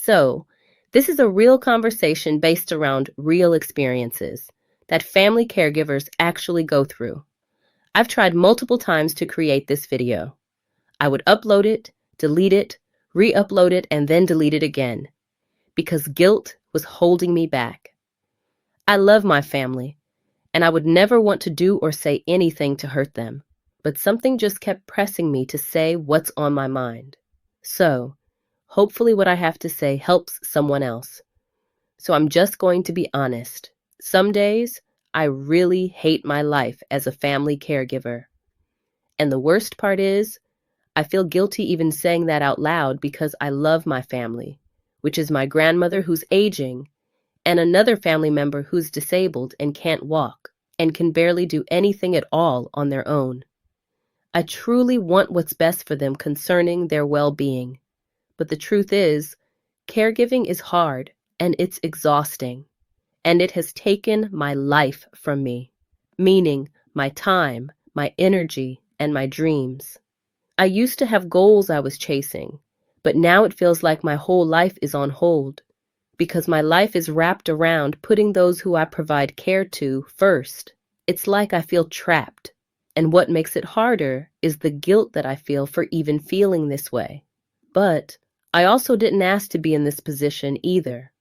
So, this is a real conversation based around real experiences that family caregivers actually go through. I've tried multiple times to create this video. I would upload it, delete it, re-upload it, and then delete it again, because guilt was holding me back. I love my family, and I would never want to do or say anything to hurt them, but something just kept pressing me to say what's on my mind. So, hopefully what I have to say helps someone else. So I'm just going to be honest. Some days, I really hate my life as a family caregiver. And the worst part is, I feel guilty even saying that out loud because I love my family, which is my grandmother who's aging, and another family member who's disabled and can't walk, and can barely do anything at all on their own. I truly want what's best for them concerning their well-being. But the truth is, caregiving is hard, and it's exhausting. And it has taken my life from me, meaning my time, my energy, and my dreams. I used to have goals I was chasing, but now it feels like my whole life is on hold, because my life is wrapped around putting those who I provide care to first. It's like I feel trapped, and what makes it harder is the guilt that I feel for even feeling this way. But I also didn't ask to be in this position either.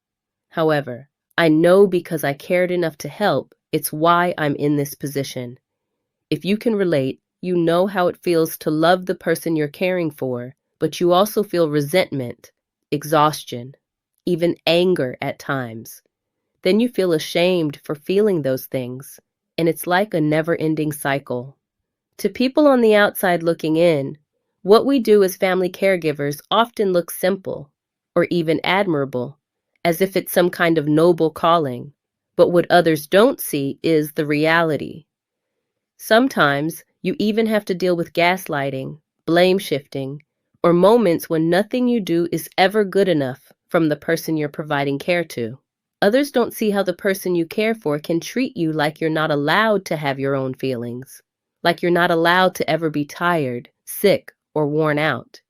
However, I know because I cared enough to help, it's why I'm in this position. If you can relate, you know how it feels to love the person you're caring for, but you also feel resentment, exhaustion, even anger at times. Then you feel ashamed for feeling those things, and it's like a never-ending cycle. To people on the outside looking in, what we do as family caregivers often looks simple, or even admirable, as if it's some kind of noble calling. But what others don't see is the reality. Sometimes you even have to deal with gaslighting, blame shifting, or moments when nothing you do is ever good enough from the person you're providing care to. Others don't see how the person you care for can treat you like you're not allowed to have your own feelings, like you're not allowed to ever be tired, sick, or worn out.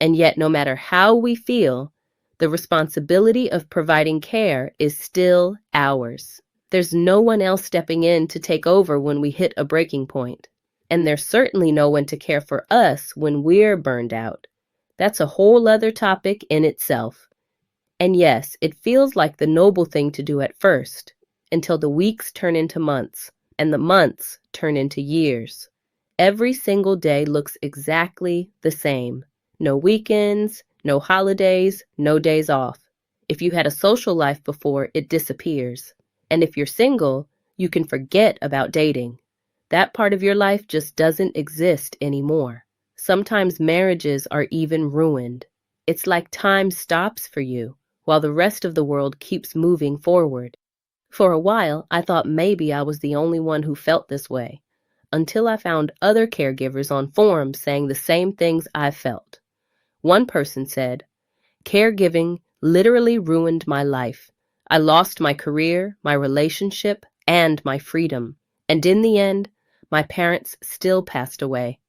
And yet, no matter how we feel, the responsibility of providing care is still ours. There's no one else stepping in to take over when we hit a breaking point. And there's certainly no one to care for us when we're burned out. That's a whole other topic in itself. And yes, it feels like the noble thing to do at first, until the weeks turn into months, and the months turn into years. Every single day looks exactly the same. No weekends, no holidays, no days off. If you had a social life before, it disappears. And if you're single, you can forget about dating. That part of your life just doesn't exist anymore. Sometimes marriages are even ruined. It's like time stops for you, while the rest of the world keeps moving forward. For a while, I thought maybe I was the only one who felt this way, until I found other caregivers on forums saying the same things I felt. One person said, "Caregiving literally ruined my life. I lost my career, my relationship, and my freedom. And in the end, my parents still passed away."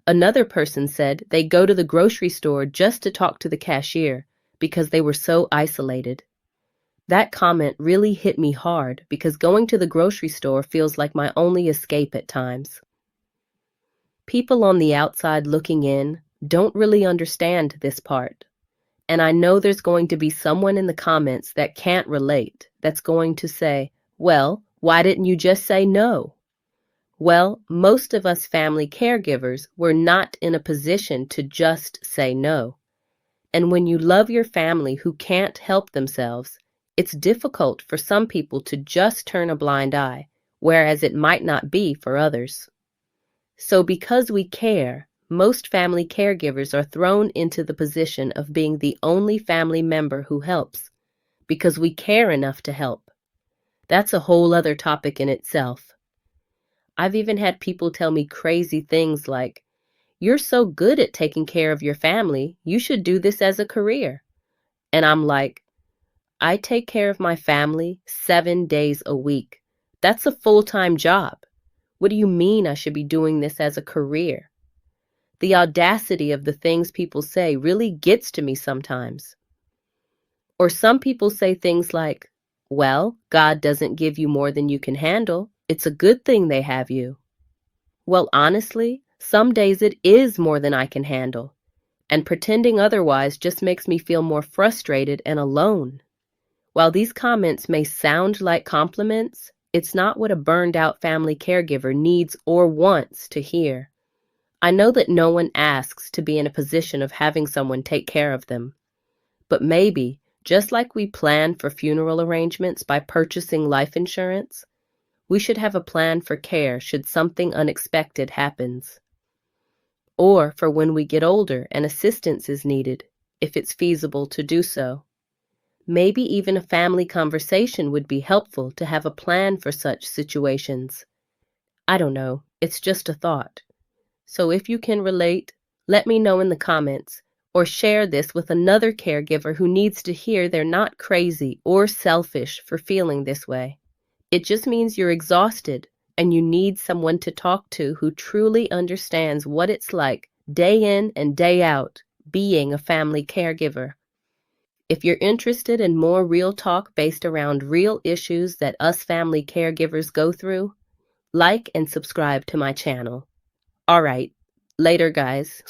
Another person said they go to the grocery store just to talk to the cashier because they were so isolated. That comment really hit me hard because going to the grocery store feels like my only escape at times. People on the outside looking in don't really understand this part. And I know there's going to be someone in the comments that can't relate, that's going to say, "Well, why didn't you just say no?" Well, most of us family caregivers were not in a position to just say no. And when you love your family who can't help themselves, it's difficult for some people to just turn a blind eye, whereas it might not be for others. So because we care, most family caregivers are thrown into the position of being the only family member who helps, because we care enough to help. That's a whole other topic in itself. I've even had people tell me crazy things like, "You're so good at taking care of your family, you should do this as a career." And I'm like, I take care of my family 7 days a week. That's a full-time job. What do you mean I should be doing this as a career? The audacity of the things people say really gets to me sometimes. Or some people say things like, well, God doesn't give you more than you can handle. It's a good thing they have you. Well, honestly, some days it is more than I can handle, and pretending otherwise just makes me feel more frustrated and alone. While these comments may sound like compliments, it's not what a burned-out family caregiver needs or wants to hear. I know that no one asks to be in a position of having someone take care of them. But maybe, just like we plan for funeral arrangements by purchasing life insurance, we should have a plan for care should something unexpected happens. Or for when we get older and assistance is needed, if it's feasible to do so. Maybe even a family conversation would be helpful to have a plan for such situations. I don't know, it's just a thought. So if you can relate, let me know in the comments, or share this with another caregiver who needs to hear they're not crazy or selfish for feeling this way. It just means you're exhausted and you need someone to talk to who truly understands what it's like day in and day out being a family caregiver. If you're interested in more real talk based around real issues that us family caregivers go through, like and subscribe to my channel. All right, later guys.